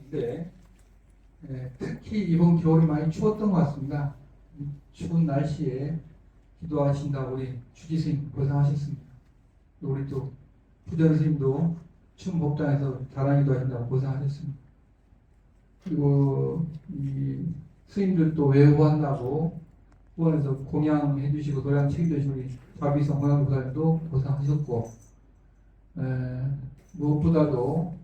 있는데 특히 이번 겨울이 많이 추웠던 것 같습니다. 추운 날씨에 기도하신다고 우리 주지스님 고생하셨습니다. 우리 또 부전 스님도 추운 법당에서 다라니도 하신다고 고생하셨습니다. 그리고 이 스님들도 외우한다고 후원해서 공양해 주시고 도량 책임져 주신 우리 자비성 공양보살도 고생하셨고 무엇보다도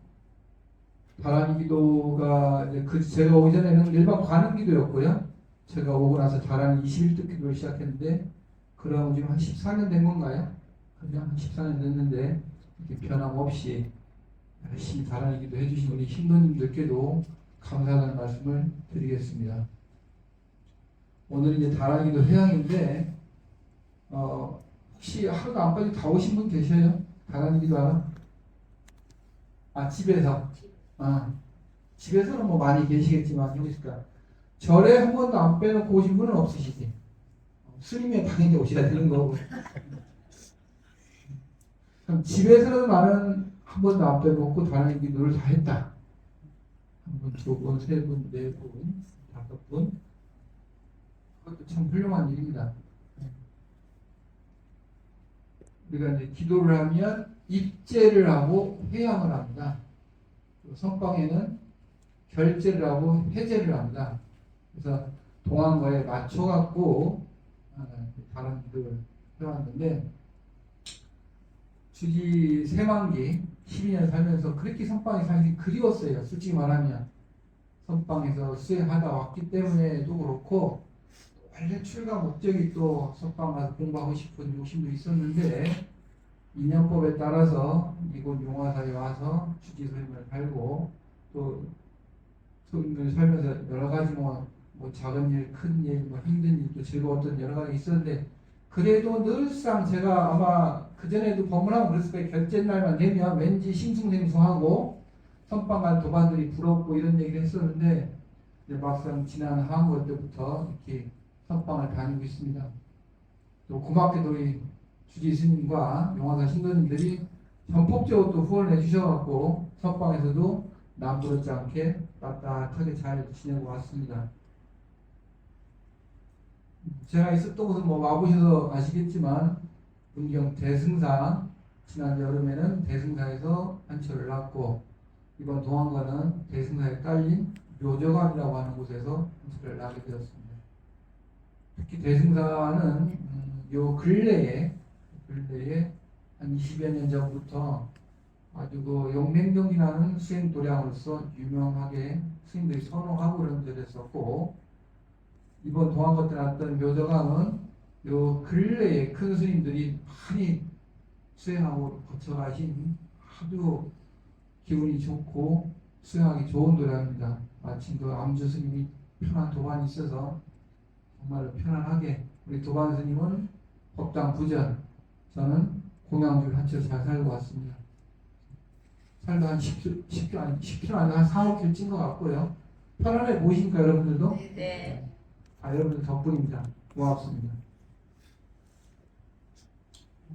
다라니 기도가 이제 제가 오기 전에는 일반 관음 기도였고요. 제가 오고 나서 다라니 21득 기도를 시작했는데 그럼 지금 한 14년 된 건가요? 그냥 한 14년 됐는데 이렇게 변함없이 열심히 다라니 기도 해주신 우리 신도님들께도 감사하다는 말씀을 드리겠습니다. 오늘 이제 다라니 기도 회양인데 혹시 하루도 안 빠지고 다 오신 분 계셔요? 다라니 기도 하나? 집에서. 집에서는 뭐 많이 계시겠지만, 그러니까 절에 한 번도 안 빼놓고 오신 분은 없으시지. 스님이 당연히 오셔야 되는 거고. 그럼 집에서는 나는 한 번도 안 빼놓고 다른 기도를 다 했다. 한 분, 두 분, 세 분, 네 분, 다섯 분. 그것도 참 훌륭한 일입니다. 우리가 이제 기도를 하면 입제를 하고 회양을 합니다. 선방에는 결제를 하고 해제를 합니다. 그래서 동안거에 맞춰갖고 다른 일을 해왔는데 주지 새만기 12년 살면서 그렇게 선방이 사실 그리웠어요. 솔직히 말하면 선방에서 수행하다 왔기 때문에도 그렇고 원래 출가 목적이 또 선방 가서 공부하고 싶은 욕심도 있었는데 인연법에 따라서 이곳 용화사에 와서 주지스님을 팔고 또 스님을 살면서 여러 가지 뭐 작은 일, 큰 일, 뭐 힘든 일, 또 즐거웠던 여러 가지 있었는데 그래도 늘상 제가 아마 그전에도 법문하고 그랬을 거예요. 결제 날만 되면 왠지 싱숭생숭하고 선방 간 도반들이 부럽고 이런 얘기를 했었는데 이제 막상 지난 하한고 때부터 이렇게 선방을 다니고 있습니다. 또 고맙게도 우리 주지 스님과 용화사 신도님들이 전폭적으로 또 후원을 해주셔갖고 선방에서도 남부럽지 않게 따뜻하게 잘 지내고 왔습니다. 제가 있었던 곳은 뭐 와보셔서 아시겠지만 문경 대승사 지난 여름에는 대승사에서 한철을 났고 이번 동안과는 대승사에 깔린 묘저감이라고 하는 곳에서 한철을 나게 되었습니다. 특히 대승사는 요 근래에 한 20여 년 전부터 아주 그 용맹경이라는 수행 도량으로서 유명하게 스님들이 선호하고 그런 데였었고 이번 동안과 때 났던 묘저강은 요 근래에 큰 스님들이 많이 수행하고 거쳐가신 아주 기운이 좋고 수행하기 좋은 도량입니다. 마침 그 암주 스님이 편한 도반이 있어서 정말 편안하게 우리 도반 스님은 법당 부전, 저는 공양주 한채 잘 살고 왔습니다. 살도 한 10km 아니고 한 4, 5km 찐 것 같고요. 편안해 보이십니까 여러분들도? 네. 여러분들 덕분입니다. 고맙습니다.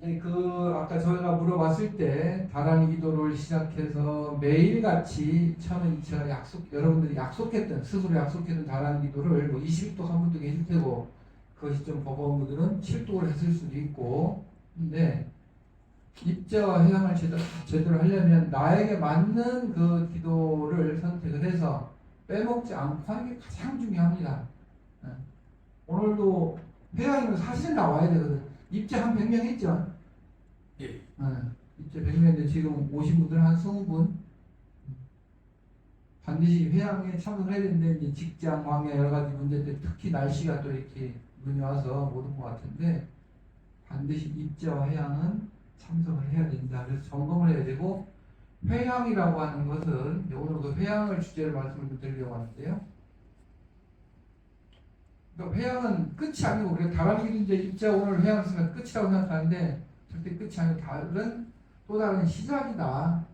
아까 저희가 물어봤을 때 다라니 기도를 시작해서 매일같이 처음에 제가 여러분들이 약속했던 스스로 약속했던 다라니 기도를 뭐 20도 3분도 해줄 테고 그것이 좀 버거운 분들은 7독을 했을 수도 있고 근데 입자와 회양을 제대로 하려면 나에게 맞는 그 기도를 선택을 해서 빼먹지 않고 하는 게 가장 중요합니다. 오늘도 회양이면 사실은 나와야 되거든. 입자 한 100명 했죠? 예. 입자 100명인데 지금 오신 분들 한 20분 반드시 회양에 참석을 해야 되는데 이제 직장, 광야 여러 가지 문제 때 특히 날씨가 또 이렇게 눈이 와서 못 온 것 같은데 반드시 입자와 회양은 참석을 해야 된다. 그래서 점검을 해야 되고 회양이라고 하는 것은 오늘 그 회양을 주제로 말씀을 드리려고 하는데요. 그러니까 회양은 끝이 아니고 우리가 다라니 이제 입자 오늘 회양 쓰면 끝이라고 생각하는데 절대 끝이 아니고 또 다른 시작이다.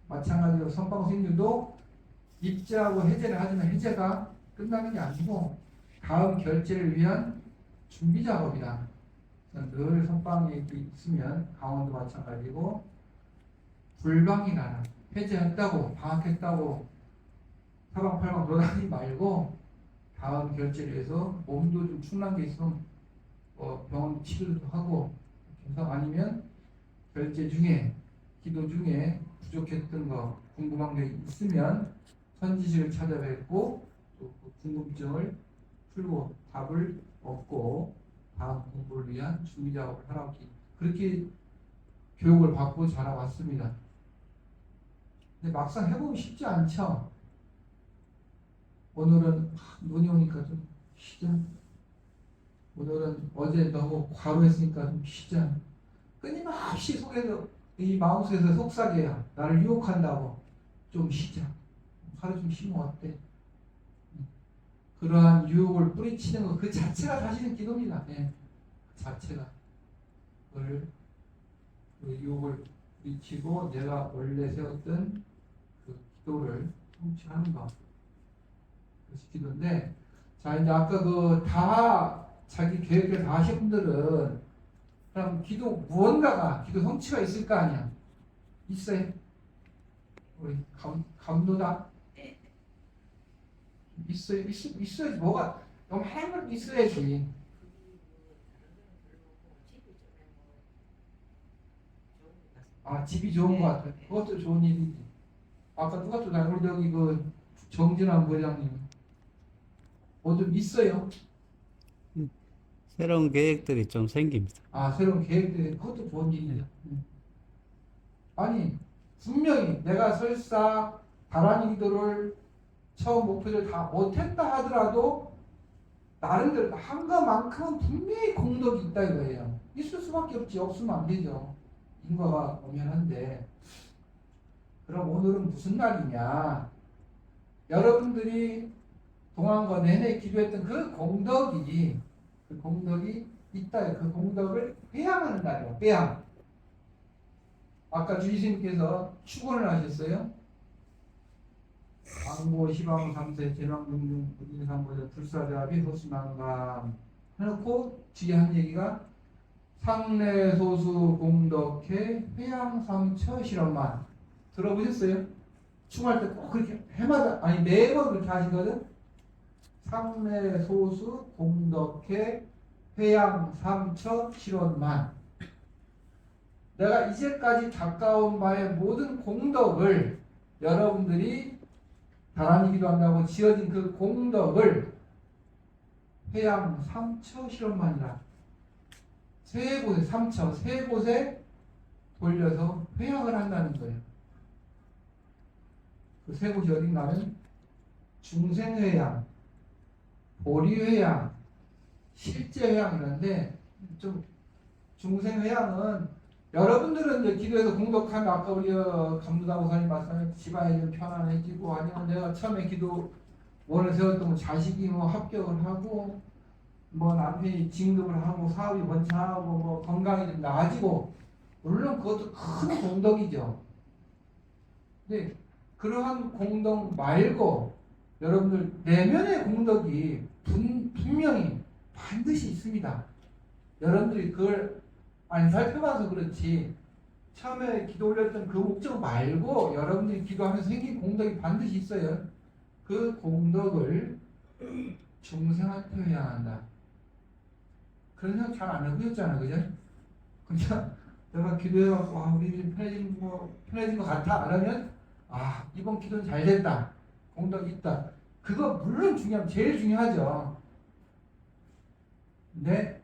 마찬가지로 선방 스님들도 입자하고 해제를 하지만 해제가 끝나는 게 아니고 다음 결제를 위한 준비 작업이다. 늘 선방에 있으면 강원도 마찬가지고 불방이 나라 해제했다고 방학했다고 사방팔방 돌아다니지 말고 다음 결제를 해서 몸도 좀 충난 게 있으면 병원 치료도 하고 해서 아니면 결제 중에 기도 중에 부족했던 거 궁금한 게 있으면 선지식을 찾아뵙고 또그 궁금증을 풀고 답을 얻고 다음 공부를 위한 준비 작업을 하라고 그렇게 교육을 받고 자라왔습니다. 근데 막상 해보면 쉽지 않죠. 오늘은 눈이 오니까 좀 쉬자. 오늘은 어제 너무 과로했으니까 좀 쉬자. 끊임없이 속에서 이 마음속에서 속삭여요. 나를 유혹한다고. 좀 쉬자. 하루 좀 쉬면 어때? 그러한 유혹을 뿌리치는 것 그 자체가 사실은 기도입니다. 네. 그 자체가 그 유혹을 뿌리치고 내가 원래 세웠던 그 기도를 성취하는 것. 그것이 기도인데, 자 이제 아까 그 다 자기 계획을 다 하신 분들은 그럼 기도 무언가가 기도 성취가 있을 거 아니야? 있어요? 우리 감도다 있어야지. 뭐가 너무 하나만 있어야지. 아 집이 좋은 것 같아. 그것도 좋은 일이지. 아까 누가 또 우리 저기 그 정진환 부장님 뭐 좀 있어요? 새로운 계획들이 좀 생깁니다. 아 새로운 계획들이 그것도 좋은 일이야. 아니 분명히 내가 설사 바라는 기도를 처음 목표를 다 못했다 하더라도 나름대로 한 것만큼은 분명히 공덕이 있다 이거예요. 있을 수밖에 없지. 없으면 안 되죠. 인과가 엄연한데. 그럼 오늘은 무슨 날이냐? 여러분들이 동안과 내내 기도했던 그 공덕이 있다. 그 공덕을 회양하는 날이에요. 회양. 아까 주의스님께서 축원을 하셨어요. 광고 시방 삼세 제왕중중 부진삼보자 불사자비 호수난감 해놓고 뒤에 한 얘기가 상례소수 공덕회 회양삼처 실험만 들어보셨어요? 충할 때 꼭 그렇게 해마다 아니 매번 그렇게 하시거든. 상례소수 공덕회 회양삼처 실험만 내가 이제까지 가까운 바의 모든 공덕을 여러분들이 바람이기도 한다고 지어진 그 공덕을 회양 삼처 실험만이라 세 곳에 삼처 세 곳에 돌려서 회양을 한다는 거예요. 그 세 곳이 어딘가는 중생회양, 보리회양, 실제회양이라는데 좀 중생회양은 여러분들은 이제 기도해서 공덕하면 아까 우리 감도다보사님 말씀에 집안이 좀 편안해지고 아니면 내가 처음에 기도 원을 세웠던 뭐 자식이 뭐 합격을 하고 뭐 남편이 진급을 하고 사업이 번창하고 뭐 건강이 좀 나아지고 물론 그것도 큰 공덕이죠. 근데 그러한 공덕 말고 여러분들 내면의 공덕이 분명히 반드시 있습니다. 여러분들이 그걸 안 살펴봐서 그렇지 처음에 기도 올렸던 그 목적 말고 여러분들이 기도하면서 생긴 공덕이 반드시 있어요. 그 공덕을 중생한테 회양한다. 그런 생각 잘 안 해보셨잖아, 그죠? 그냥 내가 기도해갖고 우리 집 편해진 것 같아. 그러면 이번 기도는 잘 됐다. 공덕이 있다. 그거 물론 제일 중요하죠. 근데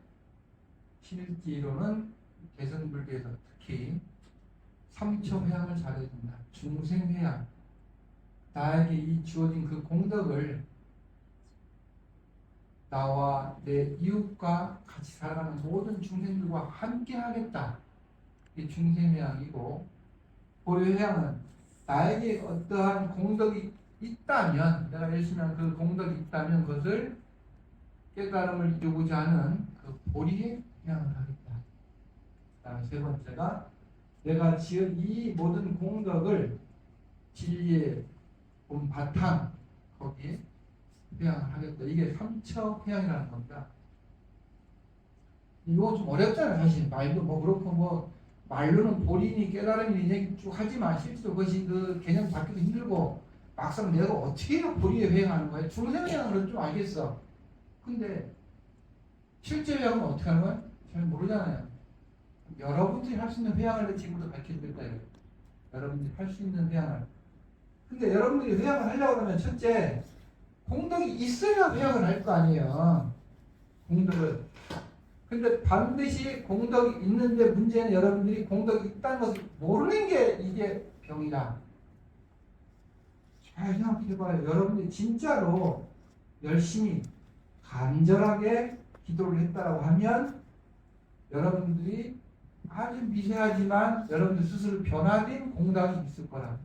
실지로는 개성불교에서 특히 삼처 회양을 잘해야 된다. 중생 회양. 나에게 이 주어진 그 공덕을 나와 내 이웃과 같이 살아가는 모든 중생들과 함께 하겠다. 이게 중생 회양이고, 보리 회양은 나에게 어떠한 공덕이 있다면, 내가 열심히 한 그 공덕이 있다면 그것을 깨달음을 이루고자 하는 그 보리의 회양을 하겠다. 그다음 세 번째가 내가 지은 이 모든 공덕을 진리의 본 바탕 거기에 회양을 하겠다. 이게 삼처 회양이라는 겁니다. 이거 좀 어렵잖아요. 사실 말도 뭐 그렇고 뭐 말로는 본인이 깨달음이 얘기 쭉 하지만 실제로 그것이 그 개념 받기도 힘들고 막상 내가 어떻게 보리에 회양하는 거야? 중생회양은 좀 알겠어. 근데 실제 회양은 어떻게 하는 거야? 잘 모르잖아요. 여러분들이 할 수 있는 회양을 지금부터 밝혀주겠다 이거예요. 여러분들이 할 수 있는 회양을. 근데 여러분들이 회양을 하려고 하면 첫째 공덕이 있어야 회양을 할 거 아니에요. 공덕을. 근데 반드시 공덕이 있는데 문제는 여러분들이 공덕이 있다는 것을 모르는 게 이게 병이다. 잘 생각해봐요. 여러분들이 진짜로 열심히 간절하게 기도를 했다라고 하면 여러분들이 아주 미세하지만 여러분들 스스로 변화된 공덕이 있을 거라.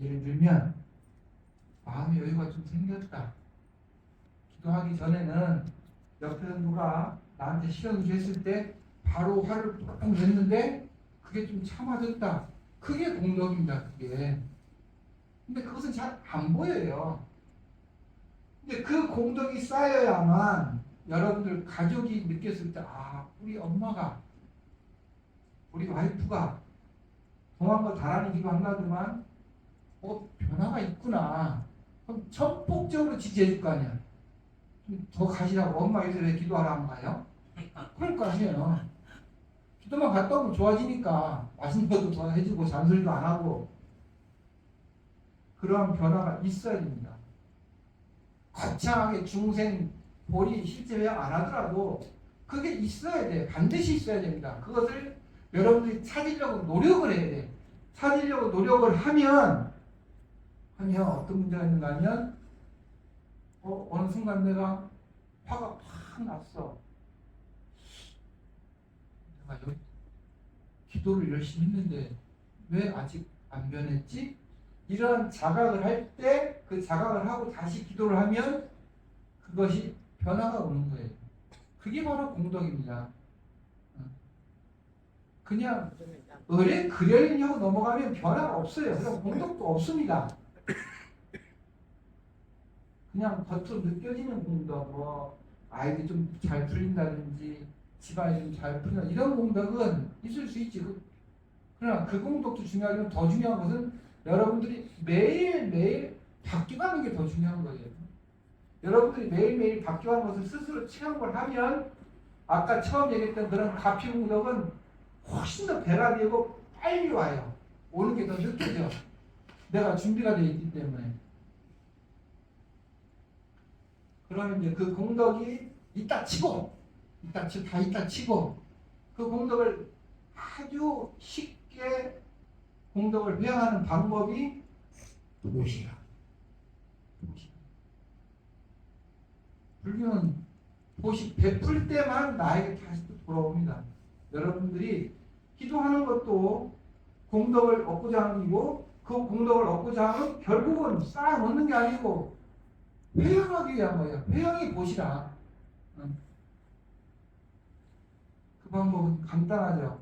예를 들면 마음의 여유가 좀 생겼다. 기도하기 전에는 옆에서 누가 나한테 시련을 했을 때 바로 화를 뻥 냈는데 그게 좀 참아졌다. 그게 공덕입니다. 그게. 근데 그것은 잘 안 보여요. 근데 그 공덕이 쌓여야만 여러분들 가족이 느꼈을 때 아, 우리 엄마가 우리 와이프가 동안과 다란히 기도 안 나지만 변화가 있구나. 그럼 전폭적으로 지지해 줄 거 아니야. 좀 더 가시라고 엄마 요새 기도하라 안 가요? 그럴 거 아니에요. 기도만 갔다 오면 좋아지니까 맛있는 것도 더 해주고 잔소리도 안 하고 그러한 변화가 있어야 됩니다. 거창하게 중생 볼이 실제 회양 안 하더라도 그게 있어야 돼. 반드시 있어야 됩니다. 그것을 여러분들이 찾으려고 노력을 해야 돼. 찾으려고 노력을 하면 어떤 문제가 있는가 하면 어느 순간 내가 화가 확 났어. 내가 여기 기도를 열심히 했는데 왜 아직 안 변했지? 이런 자각을 할 때 그 자각을 하고 다시 기도를 하면 그것이 변화가 오는 거예요. 그게 바로 공덕입니다. 그냥 의뢰 그려있니 하고 넘어가면 변화가 없어요. 그럼 공덕도 없습니다. 그냥 겉으로 느껴지는 공덕, 뭐 아이들이 좀 잘 풀린다든지 집안이 좀 잘 풀린다 이런 공덕은 있을 수 있지. 그러나 그 공덕도 중요하지만 더 중요한 것은 여러분들이 매일매일 바뀌어가는 게 더 중요한 거예요. 여러분들이 매일매일 바뀌어가는 것을 스스로 체험을 하면 아까 처음 얘기했던 그런 가피 공덕은 훨씬 더 배가 되고 빨리 와요. 오는 게 더 느껴져. 내가 준비가 되어 있기 때문에. 그러면 이제 그 공덕이 있다 치고 그 공덕을 아주 쉽게 공덕을 회양하는 방법이 무엇이야? 불교는 보식 베풀 때만 나에게 다시 또 돌아옵니다. 여러분들이 기도하는 것도 공덕을 얻고자 하는 일이고 그 공덕을 얻고자 하면 결국은 쌓아놓는 게 아니고 회양하기 위한 거예요. 회양이 보시라. 그 방법은 간단하죠.